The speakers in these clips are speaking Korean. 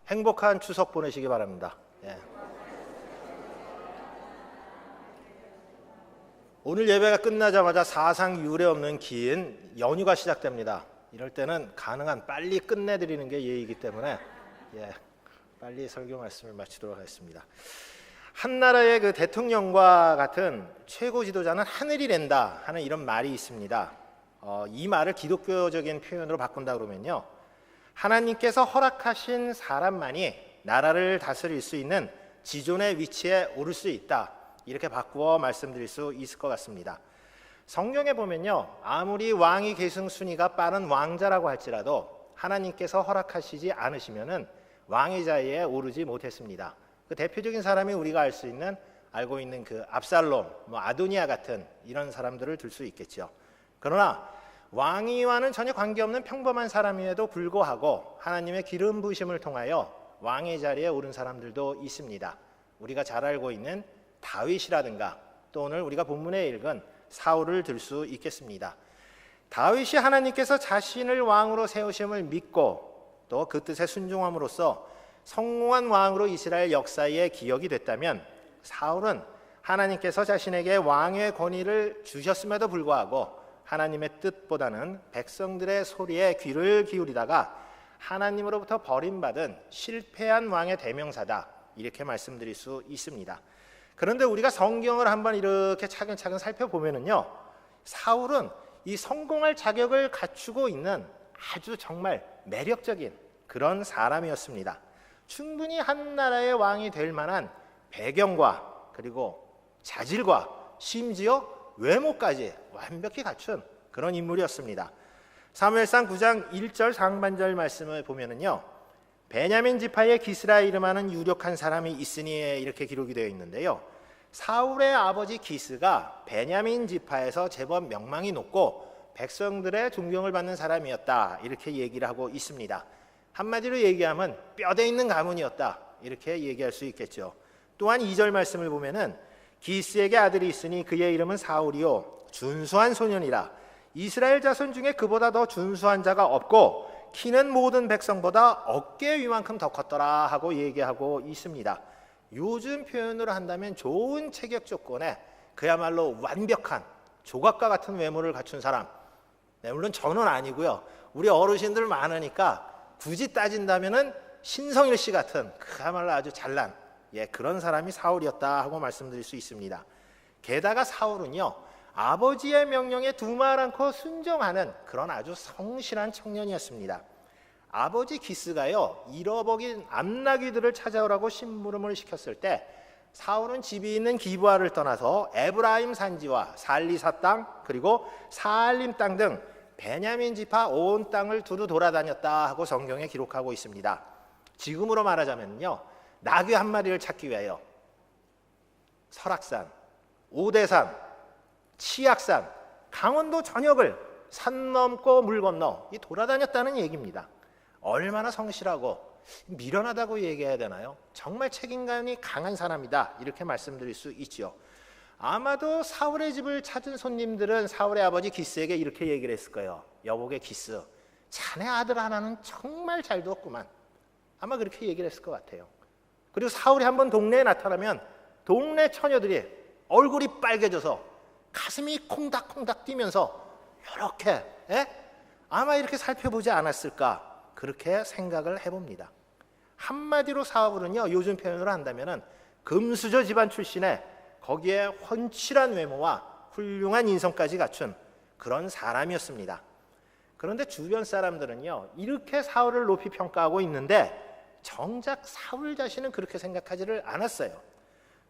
행복한 추석 보내시기 바랍니다. 예. 오늘 예배가 끝나자마자 사상 유례 없는 긴 연휴가 시작됩니다. 이럴 때는 가능한 빨리 끝내드리는 게 예의이기 때문에 빨리 설교 말씀을 마치도록 하겠습니다. 한 나라의 그 대통령과 같은 최고 지도자는 하늘이 낸다 하는 이런 말이 있습니다. 이 말을 기독교적인 표현으로 바꾼다 그러면요, 하나님께서 허락하신 사람만이 나라를 다스릴 수 있는 지존의 위치에 오를 수 있다, 이렇게 바꾸어 말씀드릴 수 있을 것 같습니다. 성경에 보면요, 아무리 왕위 계승 순위가 빠른 왕자라고 할지라도 하나님께서 허락하시지 않으시면은 왕의 자리에 오르지 못했습니다. 그 대표적인 사람이 우리가 알고 있는 그 압살롬, 아도니아 같은 이런 사람들을 들 수 있겠죠. 그러나 왕위와는 전혀 관계없는 평범한 사람임에도 불구하고 하나님의 기름 부으심을 통하여 왕의 자리에 오른 사람들도 있습니다. 우리가 잘 알고 있는 다윗이라든가, 또 오늘 우리가 본문에 읽은 사울을 들 수 있겠습니다. 다윗이 하나님께서 자신을 왕으로 세우심을 믿고 또 그 뜻에 순종함으로써 성공한 왕으로 이스라엘 역사에 기억이 됐다면, 사울은 하나님께서 자신에게 왕의 권위를 주셨음에도 불구하고 하나님의 뜻보다는 백성들의 소리에 귀를 기울이다가 하나님으로부터 버림받은 실패한 왕의 대명사다, 이렇게 말씀드릴 수 있습니다. 그런데 우리가 성경을 한번 이렇게 차근차근 살펴보면요, 사울은 이 성공할 자격을 갖추고 있는 아주 정말 매력적인 그런 사람이었습니다. 충분히 한 나라의 왕이 될 만한 배경과 그리고 자질과 심지어 외모까지 완벽히 갖춘 그런 인물이었습니다. 사무엘상 9장 1절 상반절 말씀을 보면은요, 베냐민 지파의 기스라 이름하는 유력한 사람이 있으니, 이렇게 기록이 되어 있는데요, 사울의 아버지 기스가 베냐민 지파에서 제법 명망이 높고 백성들의 존경을 받는 사람이었다, 이렇게 얘기를 하고 있습니다. 한마디로 얘기하면 뼈대 있는 가문이었다, 이렇게 얘기할 수 있겠죠. 또한 2절 말씀을 보면은 기스에게 아들이 있으니 그의 이름은 사울이요 준수한 소년이라, 이스라엘 자손 중에 그보다 더 준수한 자가 없고 키는 모든 백성보다 어깨 위만큼 더 컸더라 하고 얘기하고 있습니다. 요즘 표현으로 한다면 좋은 체격 조건에 그야말로 완벽한 조각과 같은 외모를 갖춘 사람. 물론 저는 아니고요, 우리 어르신들 많으니까 굳이 따진다면은 신성일 씨 같은 그야말로 아주 잘난 그런 사람이 사울이었다 하고 말씀드릴 수 있습니다. 게다가 사울은요, 아버지의 명령에 두말 않고 순종하는 그런 아주 성실한 청년이었습니다. 아버지 기스가요, 잃어버린 암나귀들을 찾아오라고 심부름을 시켰을 때 사울은 집이 있는 기브아를 떠나서 에브라임 산지와 살리사 땅, 그리고 사알림 땅 등 베냐민 지파 온 땅을 두루 돌아다녔다 하고 성경에 기록하고 있습니다. 지금으로 말하자면요, 나귀 한 마리를 찾기 위하여 설악산, 오대산, 치악산, 강원도 전역을 산 넘고 물 건너 돌아다녔다는 얘기입니다. 얼마나 성실하고 미련하다고 얘기해야 되나요? 정말 책임감이 강한 사람이다, 이렇게 말씀드릴 수 있죠. 아마도 사울의 집을 찾은 손님들은 사울의 아버지 기스에게 이렇게 얘기를 했을 거예요. 여보게 기스, 자네 아들 하나는 정말 잘 두었구만. 아마 그렇게 얘기를 했을 것 같아요. 그리고 사울이 한번 동네에 나타나면 동네 처녀들이 얼굴이 빨개져서 가슴이 콩닥콩닥 뛰면서 이렇게 아마 이렇게 살펴보지 않았을까, 그렇게 생각을 해봅니다. 한마디로 사울은요, 요즘 표현으로 한다면은 금수저 집안 출신의 거기에 훤칠한 외모와 훌륭한 인성까지 갖춘 그런 사람이었습니다. 그런데 주변 사람들은요, 이렇게 사울을 높이 평가하고 있는데 정작 사울 자신은 그렇게 생각하지를 않았어요.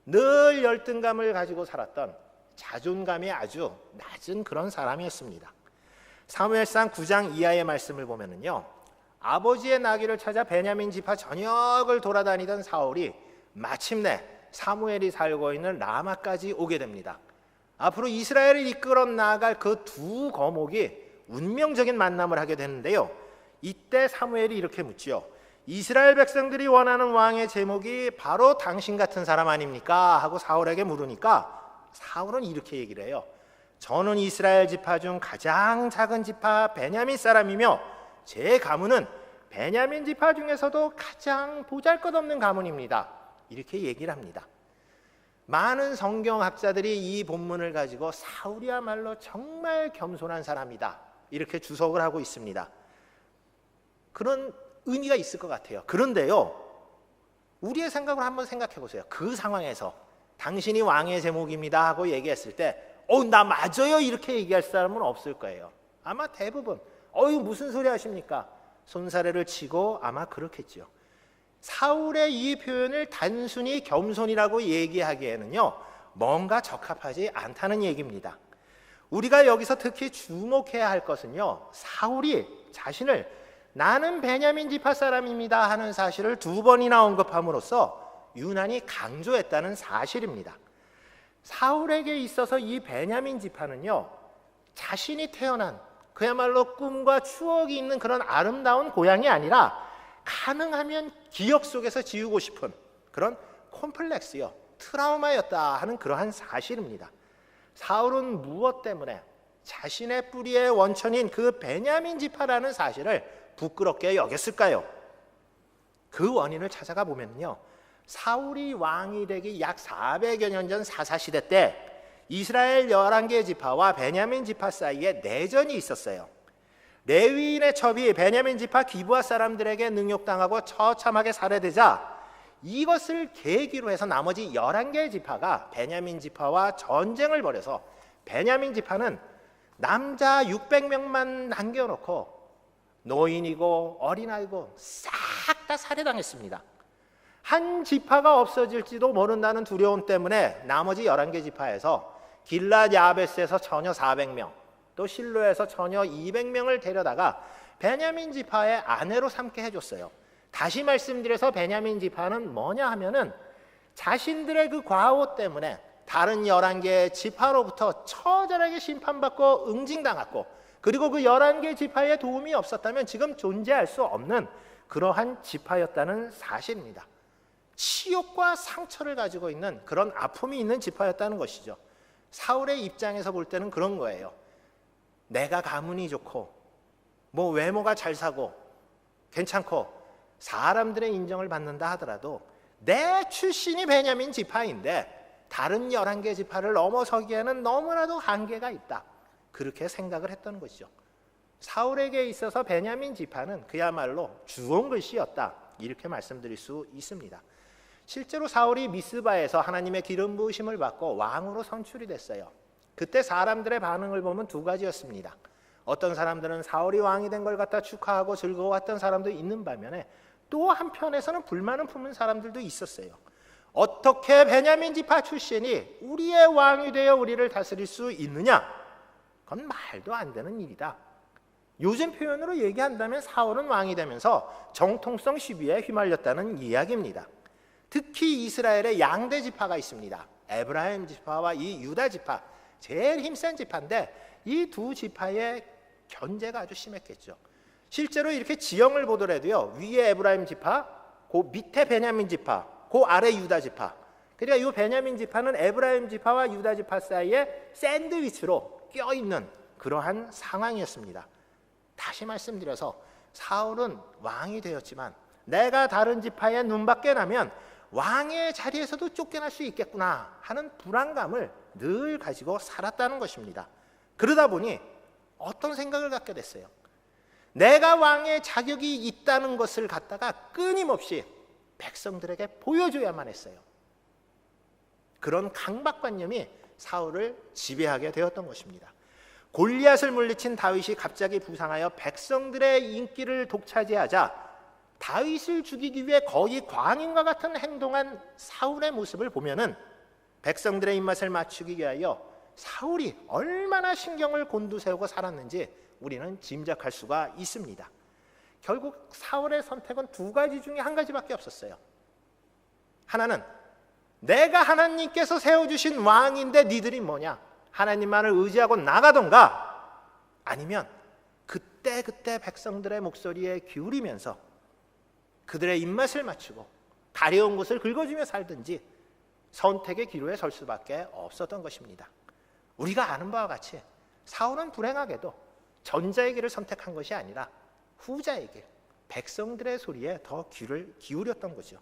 늘 열등감을 가지고 살았던 자존감이 아주 낮은 그런 사람이었습니다. 사무엘상 9장 이하의 말씀을 보면은요, 아버지의 나귀를 찾아 베냐민 지파 전역을 돌아다니던 사울이 마침내 사무엘이 살고 있는 라마까지 오게 됩니다. 앞으로 이스라엘을 이끌어 나아갈 그 두 거목이 운명적인 만남을 하게 되는데요, 이때 사무엘이 이렇게 묻지요. 이스라엘 백성들이 원하는 왕의 제목이 바로 당신 같은 사람 아닙니까? 하고 사울에게 물으니까 사울은 이렇게 얘기를 해요. 저는 이스라엘 지파 중 가장 작은 지파 베냐민 사람이며 제 가문은 베냐민 지파 중에서도 가장 보잘것없는 가문입니다. 이렇게 얘기를 합니다. 많은 성경학자들이 이 본문을 가지고 사울이야말로 정말 겸손한 사람이다, 이렇게 주석을 하고 있습니다. 그런 의미가 있을 것 같아요. 그런데요, 우리의 생각을 한번 생각해 보세요. 그 상황에서 당신이 왕의 제목입니다 하고 얘기했을 때 나 맞아요 이렇게 얘기할 사람은 없을 거예요. 아마 대부분 이거 무슨 소리 하십니까? 손사래를 치고 아마 그렇겠죠. 사울의 이 표현을 단순히 겸손이라고 얘기하기에는요, 뭔가 적합하지 않다는 얘기입니다. 우리가 여기서 특히 주목해야 할 것은요, 사울이 자신을 나는 베냐민 지파 사람입니다 하는 사실을 2번이나 언급함으로써 유난히 강조했다는 사실입니다. 사울에게 있어서 이 베냐민 지파는요, 자신이 태어난 그야말로 꿈과 추억이 있는 그런 아름다운 고향이 아니라 가능하면 기억 속에서 지우고 싶은 그런 콤플렉스요, 트라우마였다 하는 그러한 사실입니다. 사울은 무엇 때문에 자신의 뿌리의 원천인 그 베냐민 지파라는 사실을 부끄럽게 여겼을까요? 그 원인을 찾아가 보면요, 사울이 왕이 되기 약 400여 년 전 사사시대 때 이스라엘 11개 지파와 베냐민 지파 사이에 내전이 있었어요. 레위인의 첩이 베냐민 지파 기브아 사람들에게 능욕당하고 처참하게 살해되자 이것을 계기로 해서 나머지 11개 지파가 베냐민 지파와 전쟁을 벌여서 베냐민 지파는 남자 600명만 남겨놓고 노인이고 어린아이고 싹 다 살해당했습니다. 한 지파가 없어질지도 모른다는 두려움 때문에 나머지 11개 지파에서 길랏 야베스에서 처녀 400명, 또 실로에서 처녀 200명을 데려다가 베냐민 지파의 아내로 삼게 해줬어요. 다시 말씀드려서 베냐민 지파는 뭐냐 하면은 자신들의 그 과오 때문에 다른 11개 지파로부터 처절하게 심판받고 응징당했고, 그리고 그 11개 지파의 도움이 없었다면 지금 존재할 수 없는 그러한 지파였다는 사실입니다. 치욕과 상처를 가지고 있는 그런 아픔이 있는 지파였다는 것이죠. 사울의 입장에서 볼 때는 그런 거예요. 내가 가문이 좋고 뭐 외모가 잘 사고 괜찮고 사람들의 인정을 받는다 하더라도 내 출신이 베냐민 지파인데 다른 11개 지파를 넘어서기에는 너무나도 한계가 있다, 그렇게 생각을 했던 것이죠. 사울에게 있어서 베냐민 지파는 그야말로 주홍 글씨였다, 이렇게 말씀드릴 수 있습니다. 실제로 사울이 미스바에서 하나님의 기름 부으심을 받고 왕으로 선출이 됐어요. 그때 사람들의 반응을 보면 2가지였습니다. 어떤 사람들은 사울이 왕이 된 걸 갖다 축하하고 즐거워했던 사람도 있는 반면에 또 한편에서는 불만을 품은 사람들도 있었어요. 어떻게 베냐민 지파 출신이 우리의 왕이 되어 우리를 다스릴 수 있느냐? 그건 말도 안 되는 일이다. 요즘 표현으로 얘기한다면 사울은 왕이 되면서 정통성 시비에 휘말렸다는 이야기입니다. 특히 이스라엘의 양대 지파가 있습니다. 에브라임 지파와 이 유다 지파, 제일 힘센 지파인데 이 2 지파의 견제가 아주 심했겠죠. 실제로 이렇게 지형을 보더라도요, 위에 에브라임 지파, 그 밑에 베냐민 지파, 그 아래 유다 지파, 그러니까 이 베냐민 지파는 에브라임 지파와 유다 지파 사이에 샌드위치로 껴있는 그러한 상황이었습니다. 다시 말씀드려서 사울은 왕이 되었지만 내가 다른 지파에 눈밖에 나면 왕의 자리에서도 쫓겨날 수 있겠구나 하는 불안감을 늘 가지고 살았다는 것입니다. 그러다 보니 어떤 생각을 갖게 됐어요. 내가 왕의 자격이 있다는 것을 갖다가 끊임없이 백성들에게 보여줘야만 했어요. 그런 강박관념이 사울을 지배하게 되었던 것입니다. 골리앗을 물리친 다윗이 갑자기 부상하여 백성들의 인기를 독차지하자 다윗을 죽이기 위해 거의 광인과 같은 행동한 사울의 모습을 보면은 백성들의 입맛을 맞추기 위하여 사울이 얼마나 신경을 곤두세우고 살았는지 우리는 짐작할 수가 있습니다. 결국 사울의 선택은 2가지 중에 1가지밖에 없었어요. 하나는 내가 하나님께서 세워주신 왕인데 니들이 뭐냐, 하나님만을 의지하고 나가던가, 아니면 그때 백성들의 목소리에 기울이면서 그들의 입맛을 맞추고 가려운 곳을 긁어주며 살든지 선택의 기로에 설 수밖에 없었던 것입니다. 우리가 아는 바와 같이 사울은 불행하게도 전자의 길을 선택한 것이 아니라 후자의 길, 백성들의 소리에 더 귀를 기울였던 거죠.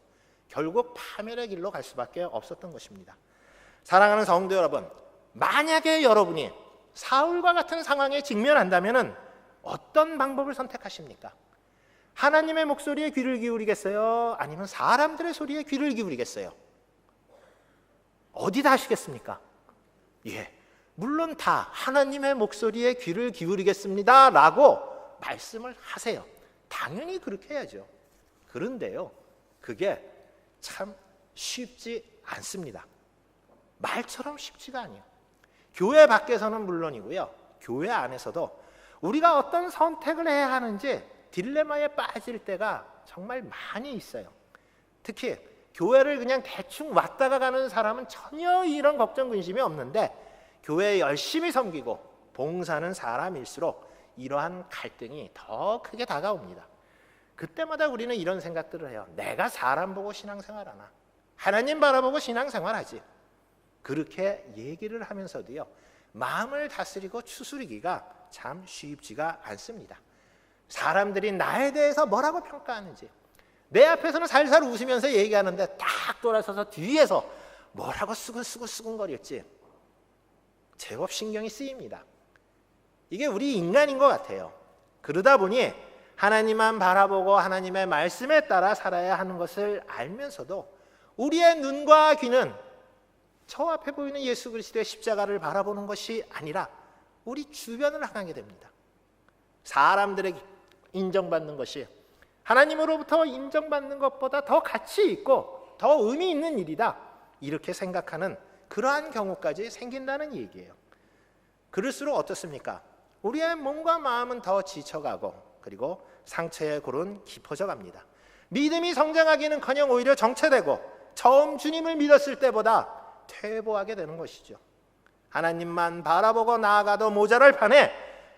결국 파멸의 길로 갈 수밖에 없었던 것입니다. 사랑하는 성도 여러분, 만약에 여러분이 사울과 같은 상황에 직면한다면 어떤 방법을 선택하십니까? 하나님의 목소리에 귀를 기울이겠어요? 아니면 사람들의 소리에 귀를 기울이겠어요? 어디다 하시겠습니까? 물론 다 하나님의 목소리에 귀를 기울이겠습니다 라고 말씀을 하세요. 당연히 그렇게 해야죠. 그런데요, 그게 참 쉽지 않습니다. 말처럼 쉽지가 아니에요. 교회 밖에서는 물론이고요, 교회 안에서도 우리가 어떤 선택을 해야 하는지 딜레마에 빠질 때가 정말 많이 있어요. 특히 교회를 그냥 대충 왔다가 가는 사람은 전혀 이런 걱정 근심이 없는데, 교회에 열심히 섬기고 봉사하는 사람일수록 이러한 갈등이 더 크게 다가옵니다. 그때마다 우리는 이런 생각들을 해요. 내가 사람 보고 신앙생활하나? 하나님 바라보고 신앙생활하지. 그렇게 얘기를 하면서도요, 마음을 다스리고 추스리기가 참 쉽지가 않습니다. 사람들이 나에 대해서 뭐라고 평가하는지, 내 앞에서는 살살 웃으면서 얘기하는데 딱 돌아서서 뒤에서 뭐라고 수근수근거렸지. 제법 신경이 쓰입니다. 이게 우리 인간인 것 같아요. 그러다 보니 하나님만 바라보고 하나님의 말씀에 따라 살아야 하는 것을 알면서도 우리의 눈과 귀는 저 앞에 보이는 예수 그리스도의 십자가를 바라보는 것이 아니라 우리 주변을 향하게 됩니다. 사람들에게 인정받는 것이 하나님으로부터 인정받는 것보다 더 가치 있고 더 의미 있는 일이다, 이렇게 생각하는 그러한 경우까지 생긴다는 얘기예요. 그럴수록 어떻습니까? 우리의 몸과 마음은 더 지쳐가고, 그리고 상처의 골은 깊어져 갑니다. 믿음이 성장하기는커녕 오히려 정체되고 처음 주님을 믿었을 때보다 퇴보하게 되는 것이죠. 하나님만 바라보고 나아가도 모자랄 판에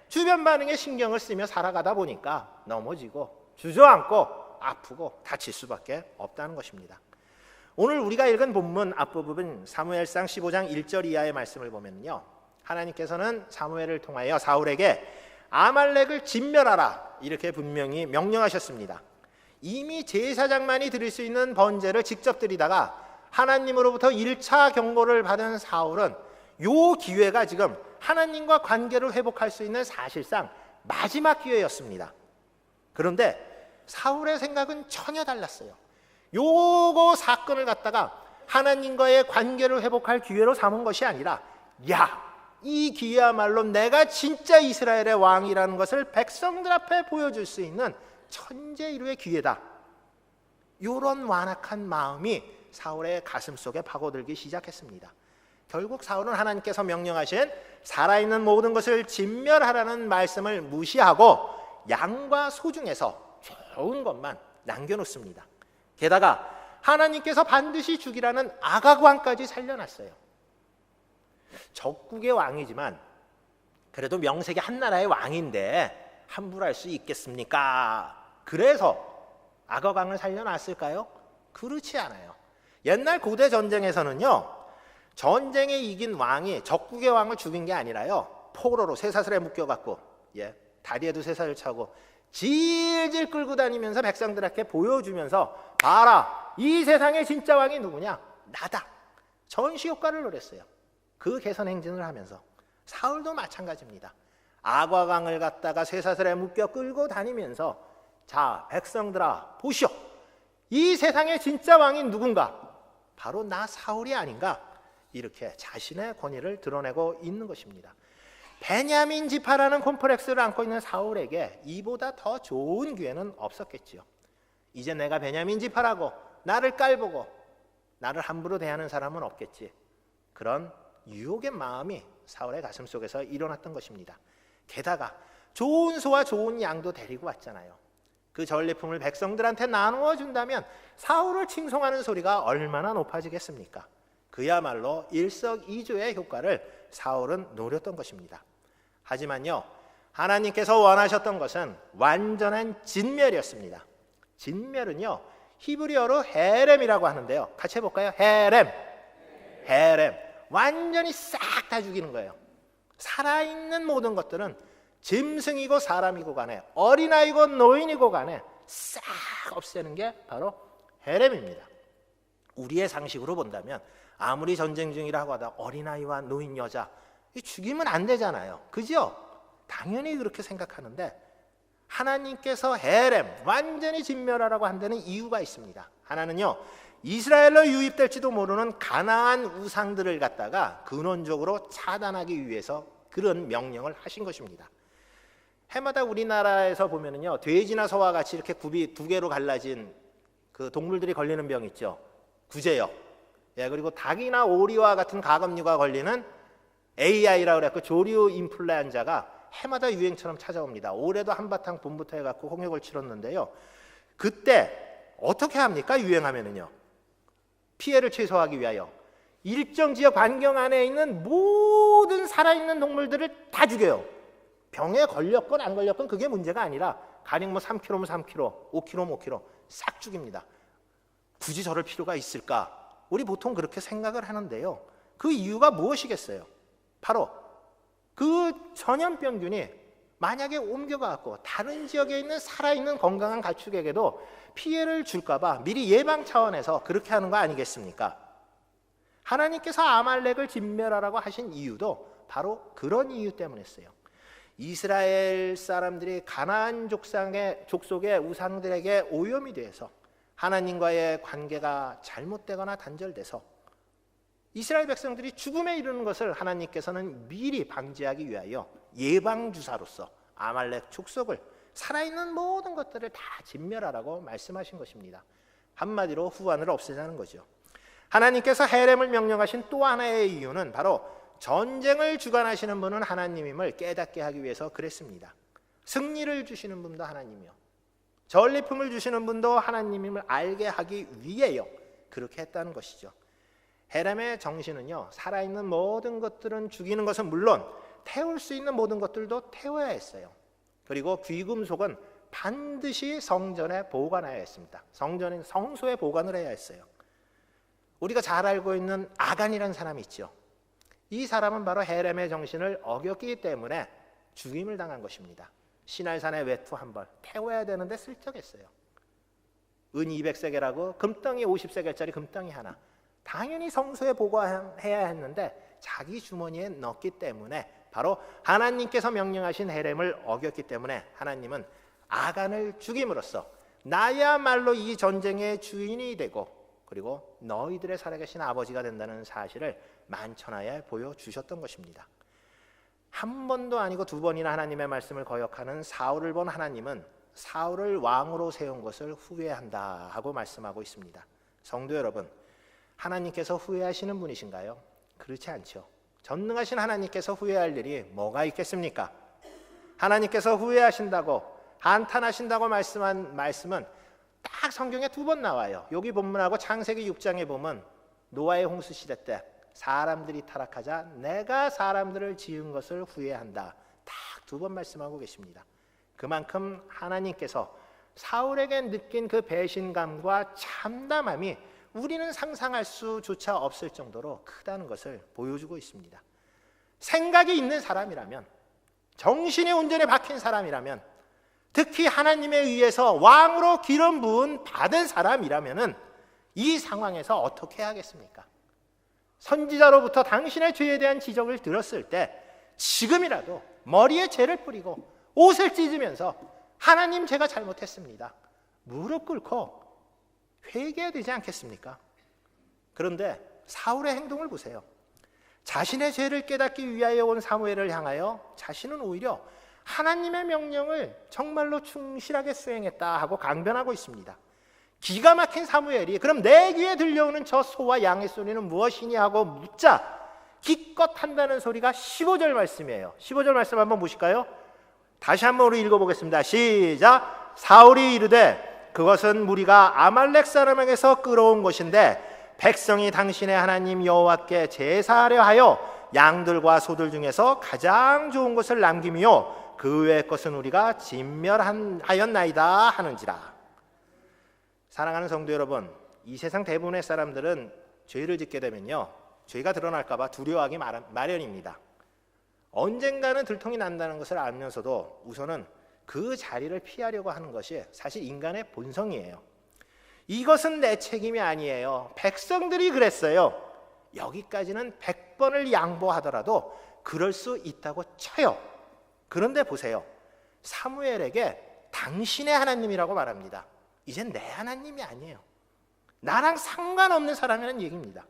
주변 반응에 신경을 쓰며 살아가다 보니까 넘어지고 주저앉고 아프고 다칠 수밖에 없다는 것입니다. 오늘 우리가 읽은 본문 앞부분 사무엘상 15장 1절 이하의 말씀을 보면요, 하나님께서는 사무엘을 통하여 사울에게 아말렉을 진멸하라 이렇게 분명히 명령하셨습니다. 이미 제사장만이 드릴 수 있는 번제를 직접 드리다가 하나님으로부터 1차 경고를 받은 사울은 요 기회가 지금 하나님과 관계를 회복할 수 있는 사실상 마지막 기회였습니다. 그런데 사울의 생각은 전혀 달랐어요. 요거 사건을 갖다가 하나님과의 관계를 회복할 기회로 삼은 것이 아니라, 이 기회야말로 내가 진짜 이스라엘의 왕이라는 것을 백성들 앞에 보여줄 수 있는 천재일우의 기회다, 이런 완악한 마음이 사울의 가슴 속에 파고들기 시작했습니다. 결국 사울은 하나님께서 명령하신 살아있는 모든 것을 진멸하라는 말씀을 무시하고 양과 소 중에서 좋은 것만 남겨놓습니다. 게다가 하나님께서 반드시 죽이라는 아각 왕까지 살려놨어요. 적국의 왕이지만 그래도 명색이 한 나라의 왕인데 함부로 할 수 있겠습니까? 그래서 아각 왕을 살려놨을까요? 그렇지 않아요. 옛날 고대 전쟁에서는요, 전쟁에 이긴 왕이 적국의 왕을 죽인 게 아니라요, 포로로 쇠사슬에 묶여갖고 다리에도 쇠사슬 차고 질질 끌고 다니면서 백성들에게 보여주면서, 봐라, 이 세상의 진짜 왕이 누구냐? 나다. 전시 효과를 노렸어요. 그 개선 행진을 하면서 사울도 마찬가지입니다. 아과강을 갖다가 쇠사슬에 묶여 끌고 다니면서, 자, 백성들아 보시오, 이 세상의 진짜 왕이 누군가? 바로 나 사울이 아닌가? 이렇게 자신의 권위를 드러내고 있는 것입니다. 베냐민 지파라는 콤플렉스를 안고 있는 사울에게 이보다 더 좋은 기회는 없었겠지요. 이제 내가 베냐민 지파라고 나를 깔보고 나를 함부로 대하는 사람은 없겠지. 그런 유혹의 마음이 사울의 가슴 속에서 일어났던 것입니다. 게다가 좋은 소와 좋은 양도 데리고 왔잖아요. 그 전리품을 백성들한테 나누어 준다면 사울을 칭송하는 소리가 얼마나 높아지겠습니까? 그야말로 일석이조의 효과를 사울은 노렸던 것입니다. 하지만요, 하나님께서 원하셨던 것은 완전한 진멸이었습니다. 진멸은요, 히브리어로 헤렘이라고 하는데요, 같이 해볼까요? 헤렘. 완전히 싹 다 죽이는 거예요. 살아있는 모든 것들은 짐승이고 사람이고 간에, 어린아이고 노인이고 간에 싹 없애는 게 바로 헤렘입니다. 우리의 상식으로 본다면 아무리 전쟁 중이라고 하다 어린아이와 노인 여자 죽이면 안 되잖아요. 그죠? 당연히 그렇게 생각하는데 하나님께서 헤렘 완전히 진멸하라고 한다는 이유가 있습니다. 하나는요, 이스라엘로 유입될지도 모르는 가나안 우상들을 갖다가 근원적으로 차단하기 위해서 그런 명령을 하신 것입니다. 해마다 우리나라에서 보면은요, 돼지나 소와 같이 이렇게 굽이 두 개로 갈라진 그 동물들이 걸리는 병 있죠. 구제역. 예, 그리고 닭이나 오리와 같은 가금류가 걸리는 AI라고 그래서 조류 인플루엔자가 해마다 유행처럼 찾아옵니다. 올해도 한바탕 봄부터 해갖고 홍역을 치렀는데요. 그때 어떻게 합니까? 유행하면은요, 피해를 최소화하기 위하여 일정 지역 반경 안에 있는 모든 살아있는 동물들을 다 죽여요. 병에 걸렸건 안 걸렸건 그게 문제가 아니라 가령 뭐 3kg면 3kg, 5kg면 5kg 싹 죽입니다. 굳이 저럴 필요가 있을까? 우리 보통 그렇게 생각을 하는데요. 그 이유가 무엇이겠어요? 바로 그 전염병균이 만약에 옮겨가고 다른 지역에 있는 살아있는 건강한 가축에게도 피해를 줄까 봐 미리 예방 차원에서 그렇게 하는 거 아니겠습니까? 하나님께서 아말렉을 진멸하라고 하신 이유도 바로 그런 이유 때문이었어요. 이스라엘 사람들이 가나안 족속의 우상들에게 오염이 돼서 하나님과의 관계가 잘못되거나 단절돼서 이스라엘 백성들이 죽음에 이르는 것을 하나님께서는 미리 방지하기 위하여 예방주사로서 아말렉 족속을 살아있는 모든 것들을 다 진멸하라고 말씀하신 것입니다. 한마디로 후환을 없애자는 거죠. 하나님께서 헤렘을 명령하신 또 하나의 이유는 바로 전쟁을 주관하시는 분은 하나님임을 깨닫게 하기 위해서 그랬습니다. 승리를 주시는 분도 하나님이요, 전리품을 주시는 분도 하나님임을 알게 하기 위해요. 그렇게 했다는 것이죠. 헤렘의 정신은요, 살아있는 모든 것들은 죽이는 것은 물론 태울 수 있는 모든 것들도 태워야 했어요. 그리고 귀금속은 반드시 성전에 보관해야 했습니다. 성소에 보관을 해야 했어요. 우리가 잘 알고 있는 아간이라는 사람이 있죠. 이 사람은 바로 헤렘의 정신을 어겼기 때문에 죽임을 당한 것입니다. 시날산의 외투 한 벌 태워야 되는데 슬쩍 했어요. 은 200세겔하고 금덩이 50세겔짜리 금덩이 하나, 당연히 성소에 보관해야 했는데 자기 주머니에 넣었기 때문에 바로 하나님께서 명령하신 헤렘을 어겼기 때문에 하나님은 아간을 죽임으로써 나야말로 이 전쟁의 주인이 되고 그리고 너희들의 살아계신 아버지가 된다는 사실을 만천하에 보여주셨던 것입니다. 한 번도 아니고 두 번이나 하나님의 말씀을 거역하는 사울을 본 하나님은 사울을 왕으로 세운 것을 후회한다 하고 말씀하고 있습니다. 성도 여러분, 하나님께서 후회하시는 분이신가요? 그렇지 않죠. 전능하신 하나님께서 후회할 일이 뭐가 있겠습니까? 하나님께서 후회하신다고, 한탄하신다고 말씀한 말씀은 딱 성경에 두 번 나와요. 여기 본문하고 창세기 6장에 보면 노아의 홍수 시대 때 사람들이 타락하자 내가 사람들을 지은 것을 후회한다, 딱 두 번 말씀하고 계십니다. 그만큼 하나님께서 사울에게 느낀 그 배신감과 참담함이 우리는 상상할 수조차 없을 정도로 크다는 것을 보여주고 있습니다. 생각이 있는 사람이라면, 정신이 온전히 박힌 사람이라면, 특히 하나님에 의해서 왕으로 기름 부은 받은 사람이라면 이 상황에서 어떻게 하겠습니까? 선지자로부터 당신의 죄에 대한 지적을 들었을 때 지금이라도 머리에 죄를 뿌리고 옷을 찢으면서 하나님, 제가 잘못했습니다, 무릎 꿇고 회개해야 되지 않겠습니까? 그런데 사울의 행동을 보세요. 자신의 죄를 깨닫기 위하여 온 사무엘을 향하여 자신은 오히려 하나님의 명령을 정말로 충실하게 수행했다 하고 강변하고 있습니다. 기가 막힌 사무엘이 그럼 내 귀에 들려오는 저 소와 양의 소리는 무엇이니 하고 묻자 기껏 한다는 소리가 15절 말씀이에요. 15절 말씀 한번 보실까요? 다시 한번 우리 읽어보겠습니다. 시작. 사울이 이르되 그것은 무리가 아말렉 사람에게서 끌어온 것인데 백성이 당신의 하나님 여호와께 제사하려 하여 양들과 소들 중에서 가장 좋은 것을 남김이요 그 외의 것은 우리가 진멸하였나이다 하는지라. 사랑하는 성도 여러분, 이 세상 대부분의 사람들은 죄를 짓게 되면요, 죄가 드러날까 봐 두려워하기 마련입니다. 언젠가는 들통이 난다는 것을 알면서도 우선은 그 자리를 피하려고 하는 것이 사실 인간의 본성이에요. 이것은 내 책임이 아니에요. 백성들이 그랬어요. 여기까지는 100번을 양보하더라도 그럴 수 있다고 쳐요. 그런데 보세요. 사무엘에게 당신의 하나님이라고 말합니다. 이젠 내 하나님이 아니에요. 나랑 상관없는 사람이라는 얘기입니다.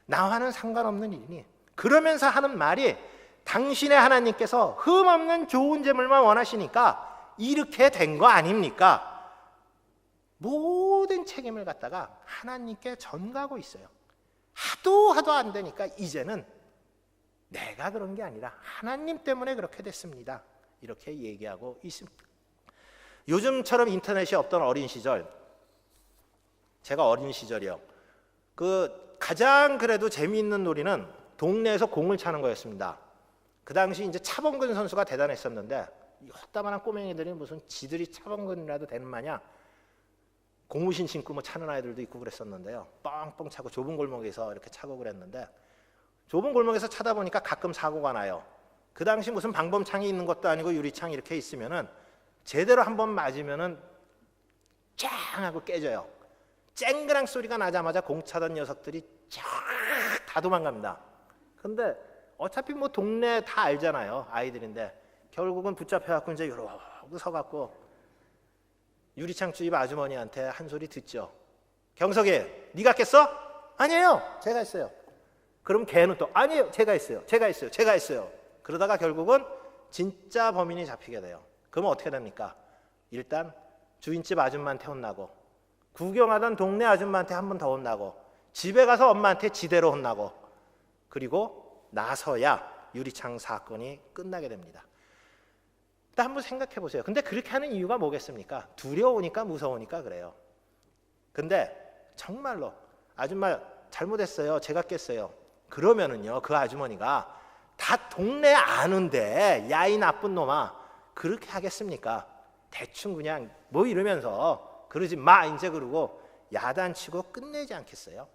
나와는 상관없는 일이니. 그러면서 하는 말이 당신의 하나님께서 흠없는 좋은 제물만 원하시니까 이렇게 된 거 아닙니까? 모든 책임을 갖다가 하나님께 전가하고 있어요. 하도 안 되니까 이제는 내가 그런 게 아니라 하나님 때문에 그렇게 됐습니다. 이렇게 얘기하고 있습니다. 요즘처럼 인터넷이 없던 어린 시절, 제가 어린 시절이요. 가장 그래도 재미있는 놀이는 동네에서 공을 차는 거였습니다. 그 당시 이제 차범근 선수가 대단했었는데 헛다만한 꼬맹이들이 무슨 지들이 차범근이라도 되는 마냥 고무신 신고 뭐 차는 아이들도 있고 그랬었는데요. 뻥뻥 차고 좁은 골목에서 이렇게 차고 그랬는데 좁은 골목에서 차다 보니까 가끔 사고가 나요. 그 당시 무슨 방범창이 있는 것도 아니고 유리창 이렇게 있으면은 제대로 한번 맞으면은 짱 하고 깨져요. 쨍그랑 소리가 나자마자 공 차던 녀석들이 쫙 다 도망갑니다. 근데 어차피 뭐 동네 다 알잖아요. 아이들인데 결국은 붙잡혀갖고 이제 요러고 서갖고 유리창 주입 아주머니한테 한 소리 듣죠. 경석이, 네가 깼어? 아니에요, 제가 했어요. 그럼 걔는 또 아니에요, 제가 했어요. 그러다가 결국은 진짜 범인이 잡히게 돼요. 그러면 어떻게 됩니까? 일단 주인집 아줌마한테 혼나고, 구경하던 동네 아줌마한테 한 번 더 혼나고, 집에 가서 엄마한테 지대로 혼나고, 그리고 나서야 유리창 사건이 끝나게 됩니다. 일단 한번 생각해 보세요. 근데 그렇게 하는 이유가 뭐겠습니까? 두려우니까, 무서우니까 그래요. 근데 정말로 아줌마 잘못했어요, 제가 깼어요. 그러면은요, 그 아주머니가 다 동네 아는데 야 이 나쁜 놈아 그렇게 하겠습니까? 대충 그냥 뭐 이러면서 그러지 마 이제 그러고 야단치고 끝내지 않겠어요?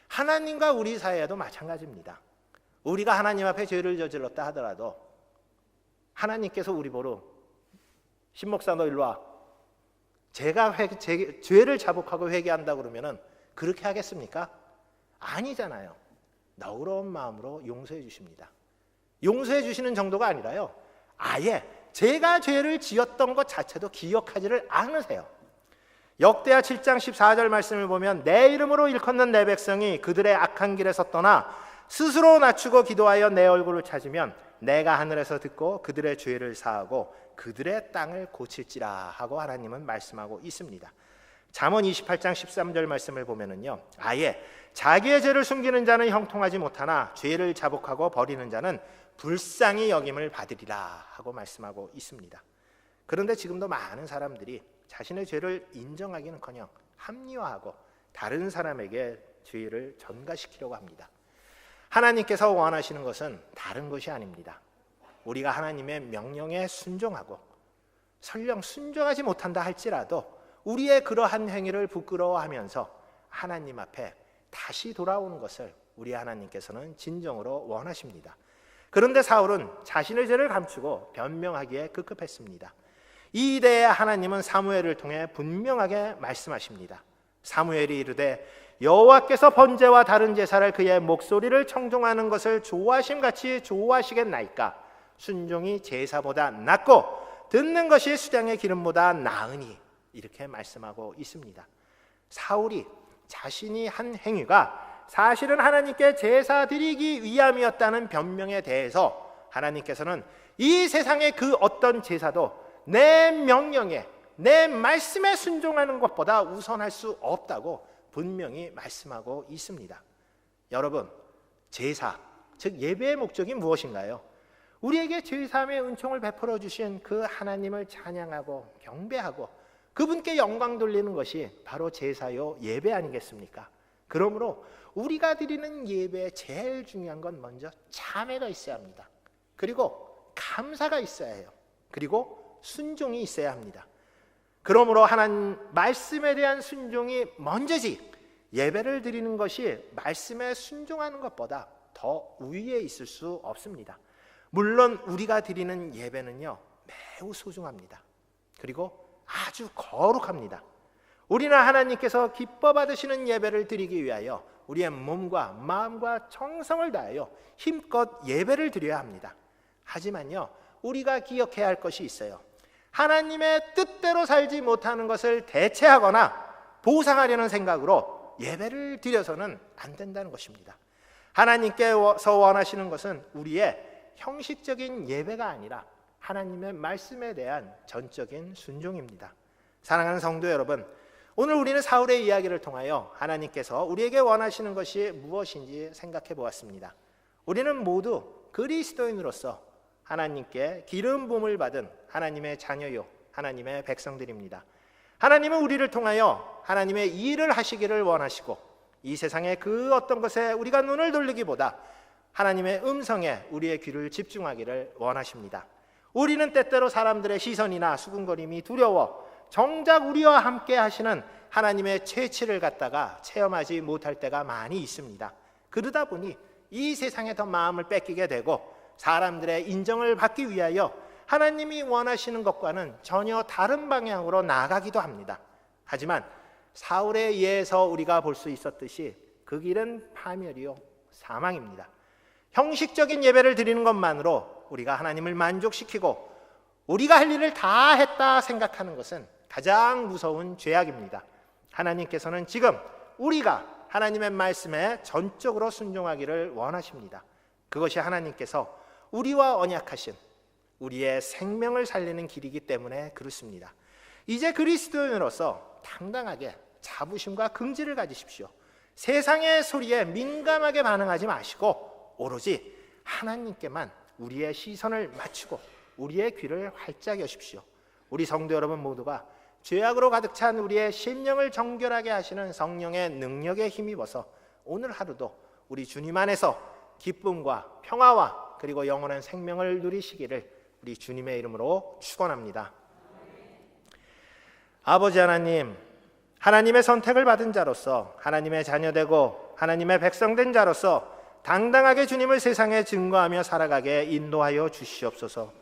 하나님과 우리 사이에도 마찬가지입니다. 우리가 하나님 앞에 죄를 저질렀다 하더라도 하나님께서 우리 보러 신목사 너 일로 와, 제가 죄를 자복하고 회개한다 그러면은 그렇게 하겠습니까? 아니잖아요. 너그러운 마음으로 용서해 주십니다. 용서해 주시는 정도가 아니라요, 아예 제가 죄를 지었던 것 자체도 기억하지를 않으세요. 역대하 7장 14절 말씀을 보면 내 이름으로 일컫는 내 백성이 그들의 악한 길에서 떠나 스스로 낮추고 기도하여 내 얼굴을 찾으면 내가 하늘에서 듣고 그들의 죄를 사하고 그들의 땅을 고칠지라 하고 하나님은 말씀하고 있습니다. 잠언 28장 13절 말씀을 보면은요, 아예 자기의 죄를 숨기는 자는 형통하지 못하나 죄를 자복하고 버리는 자는 불쌍히 여김을 받으리라 하고 말씀하고 있습니다. 그런데 지금도 많은 사람들이 자신의 죄를 인정하기는커녕 합리화하고 다른 사람에게 죄를 전가시키려고 합니다. 하나님께서 원하시는 것은 다른 것이 아닙니다. 우리가 하나님의 명령에 순종하고, 설령 순종하지 못한다 할지라도 우리의 그러한 행위를 부끄러워하면서 하나님 앞에 다시 돌아오는 것을 우리 하나님께서는 진정으로 원하십니다. 그런데 사울은 자신의 죄를 감추고 변명하기에 급급했습니다. 이 이때에 하나님은 사무엘을 통해 분명하게 말씀하십니다. 사무엘이 이르되 여호와께서 번제와 다른 제사를 그의 목소리를 청종하는 것을 좋아하심같이 좋아하시겠나이까? 순종이 제사보다 낫고 듣는 것이 수량의 기름보다 나으니, 이렇게 말씀하고 있습니다. 사울이 자신이 한 행위가 사실은 하나님께 제사 드리기 위함이었다는 변명에 대해서 하나님께서는 이 세상의 그 어떤 제사도 내 명령에, 내 말씀에 순종하는 것보다 우선할 수 없다고 분명히 말씀하고 있습니다. 여러분, 제사, 즉 예배의 목적이 무엇인가요? 우리에게 죄사함의 은총을 베풀어 주신 그 하나님을 찬양하고 경배하고 그분께 영광 돌리는 것이 바로 제사요 예배 아니겠습니까? 그러므로 우리가 드리는 예배에 제일 중요한 건 먼저 참회가 있어야 합니다. 그리고 감사가 있어야 해요. 그리고 순종이 있어야 합니다. 그러므로 하나님 말씀에 대한 순종이 먼저지, 예배를 드리는 것이 말씀에 순종하는 것보다 더 우위에 있을 수 없습니다. 물론 우리가 드리는 예배는요 매우 소중합니다. 그리고 아주 거룩합니다. 우리는 하나님께서 기뻐 받으시는 예배를 드리기 위하여 우리의 몸과 마음과 정성을 다하여 힘껏 예배를 드려야 합니다. 하지만요, 우리가 기억해야 할 것이 있어요. 하나님의 뜻대로 살지 못하는 것을 대체하거나 보상하려는 생각으로 예배를 드려서는 안 된다는 것입니다. 하나님께서 원하시는 것은 우리의 형식적인 예배가 아니라 하나님의 말씀에 대한 전적인 순종입니다. 사랑하는 성도 여러분, 오늘 우리는 사울의 이야기를 통하여 하나님께서 우리에게 원하시는 것이 무엇인지 생각해 보았습니다. 우리는 모두 그리스도인으로서 하나님께 기름 부음을 받은 하나님의 자녀요, 하나님의 백성들입니다. 하나님은 우리를 통하여 하나님의 일을 하시기를 원하시고 이 세상의 그 어떤 것에 우리가 눈을 돌리기보다 하나님의 음성에 우리의 귀를 집중하기를 원하십니다. 우리는 때때로 사람들의 시선이나 수군거림이 두려워 정작 우리와 함께 하시는 하나님의 최치를 갖다가 체험하지 못할 때가 많이 있습니다. 그러다 보니 이 세상에 더 마음을 뺏기게 되고 사람들의 인정을 받기 위하여 하나님이 원하시는 것과는 전혀 다른 방향으로 나아가기도 합니다. 하지만 사울의 예에서 우리가 볼 수 있었듯이 그 길은 파멸이요 사망입니다. 형식적인 예배를 드리는 것만으로 우리가 하나님을 만족시키고 우리가 할 일을 다 했다 생각하는 것은 가장 무서운 죄악입니다. 하나님께서는 지금 우리가 하나님의 말씀에 전적으로 순종하기를 원하십니다. 그것이 하나님께서 우리와 언약하신 우리의 생명을 살리는 길이기 때문에 그렇습니다. 이제 그리스도인으로서 당당하게 자부심과 긍지를 가지십시오. 세상의 소리에 민감하게 반응하지 마시고 오로지 하나님께만 우리의 시선을 맞추고 우리의 귀를 활짝 여십시오. 우리 성도 여러분 모두가 죄악으로 가득 찬 우리의 심령을 정결하게 하시는 성령의 능력에 힘입어서 오늘 하루도 우리 주님 안에서 기쁨과 평화와 그리고 영원한 생명을 누리시기를 우리 주님의 이름으로 축원합니다. 아버지 하나님, 하나님의 선택을 받은 자로서 하나님의 자녀되고 하나님의 백성된 자로서 당당하게 주님을 세상에 증거하며 살아가게 인도하여 주시옵소서.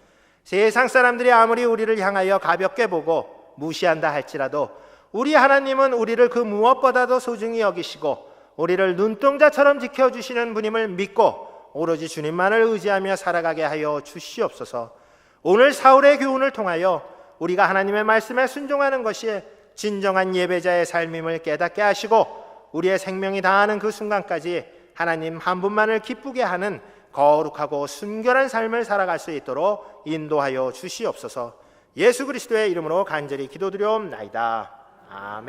세상 사람들이 아무리 우리를 향하여 가볍게 보고 무시한다 할지라도 우리 하나님은 우리를 그 무엇보다도 소중히 여기시고 우리를 눈동자처럼 지켜주시는 분임을 믿고 오로지 주님만을 의지하며 살아가게 하여 주시옵소서. 오늘 사울의 교훈을 통하여 우리가 하나님의 말씀에 순종하는 것이 진정한 예배자의 삶임을 깨닫게 하시고 우리의 생명이 다하는 그 순간까지 하나님 한 분만을 기쁘게 하는 거룩하고 순결한 삶을 살아갈 수 있도록 인도하여 주시옵소서. 예수 그리스도의 이름으로 간절히 기도드려옵나이다. 아멘.